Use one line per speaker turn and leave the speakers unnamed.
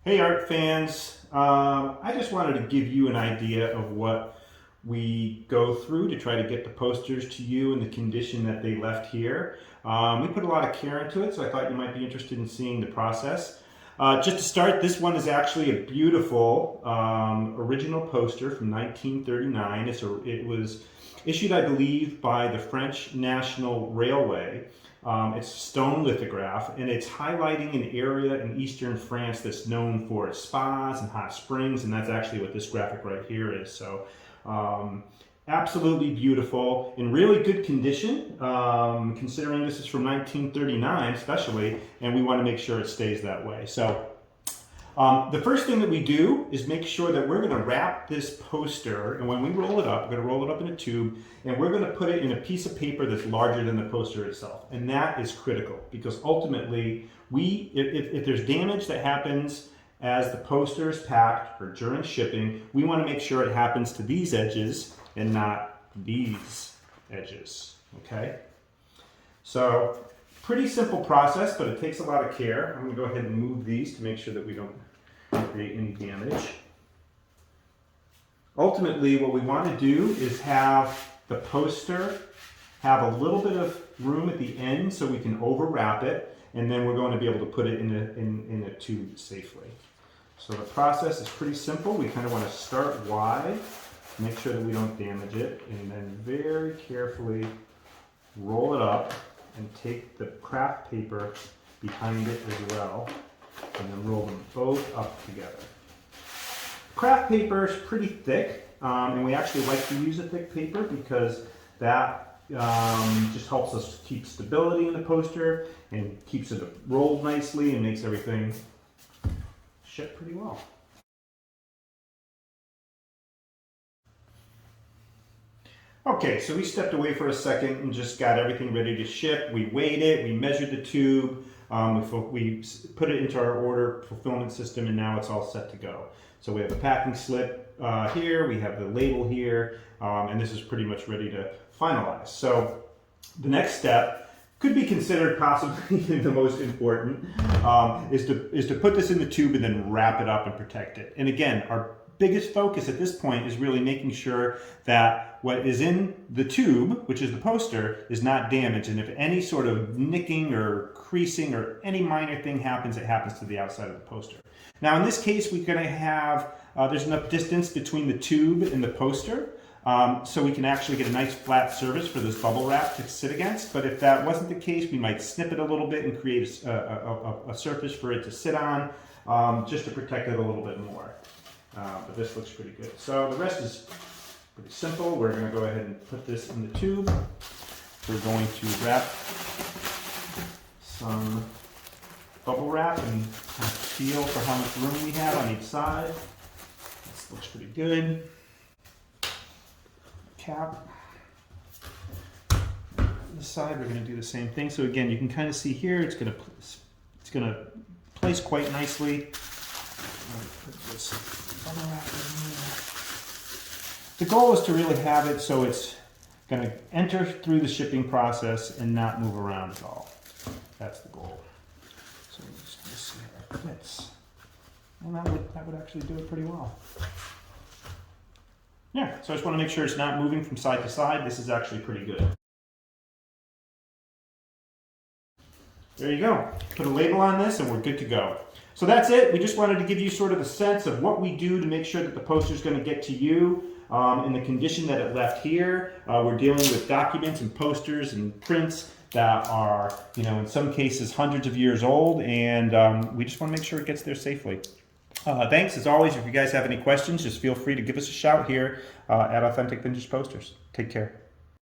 Hey art fans, I just wanted to give you an idea of what we go through to try to get the posters to you in the condition that they left here. We put a lot of care into it, so I thought you might be interested in seeing the process. Just to start, this one is actually a beautiful original poster from 1939. It was issued, I believe, by the French National Railway. It's stone lithograph, and it's highlighting an area in eastern France that's known for its spas and hot springs, and that's actually what this graphic right here is. So absolutely beautiful, in really good condition, considering this is from 1939 especially, and we want to make sure it stays that way. So the first thing that we do is make sure that we're going to wrap this poster, and when we roll it up, we're going to roll it up in a tube, and we're going to put it in a piece of paper that's larger than the poster itself. And that is critical, because ultimately, if there's damage that happens as the poster is packed or during shipping, we want to make sure it happens to these edges and not these edges, okay? So, pretty simple process, but it takes a lot of care. I'm going to go ahead and move these to make sure that we don't create any damage. Ultimately, what we want to do is have the poster have a little bit of room at the end so we can overwrap it, and then we're going to be able to put it in a tube safely. So the process is pretty simple. We kind of want to start wide, make sure that we don't damage it, and then very carefully roll it up and take the craft paper behind it as well, and then roll them both up together. Craft paper is pretty thick, and we actually like to use a thick paper because that just helps us keep stability in the poster and keeps it rolled nicely and makes everything ship pretty well. Okay, so we stepped away for a second and just got everything ready to ship. We weighed it, we measured the tube, we put it into our order fulfillment system, and now it's all set to go. So we have a packing slip here, we have the label here, and this is pretty much ready to finalize. So the next step could be considered possibly the most important, is to put this in the tube and then wrap it up and protect it. And again, our biggest focus at this point is really making sure that what is in the tube, which is the poster, is not damaged. And if any sort of nicking or creasing or any minor thing happens, it happens to the outside of the poster. Now in this case, we're going to have, there's enough distance between the tube and the poster, so we can actually get a nice flat surface for this bubble wrap to sit against. But if that wasn't the case, we might snip it a little bit and create a surface for it to sit on, just to protect it a little bit more. But this looks pretty good. So the rest is pretty simple. We're going to go ahead and put this in the tube. We're going to wrap some bubble wrap and kind of feel for how much room we have on each side. This looks pretty good. Cap. On this side, we're going to do the same thing. So again, you can kind of see here, it's going to place quite nicely. Put this bubble wrap in here. The goal is to really have it so it's going to enter through the shipping process and not move around at all. That's the goal. So we're just going to see how it fits. And that would actually do it pretty well. Yeah, so I just want to make sure it's not moving from side to side. This is actually pretty good. There you go. Put a label on this and we're good to go. So that's it. We just wanted to give you sort of a sense of what we do to make sure that the poster is going to get to you in the condition that it left here. We're dealing with documents and posters and prints that are, in some cases hundreds of years old, and we just want to make sure it gets there safely. Thanks, as always. If you guys have any questions, just feel free to give us a shout here at Authentic Vintage Posters. Take care.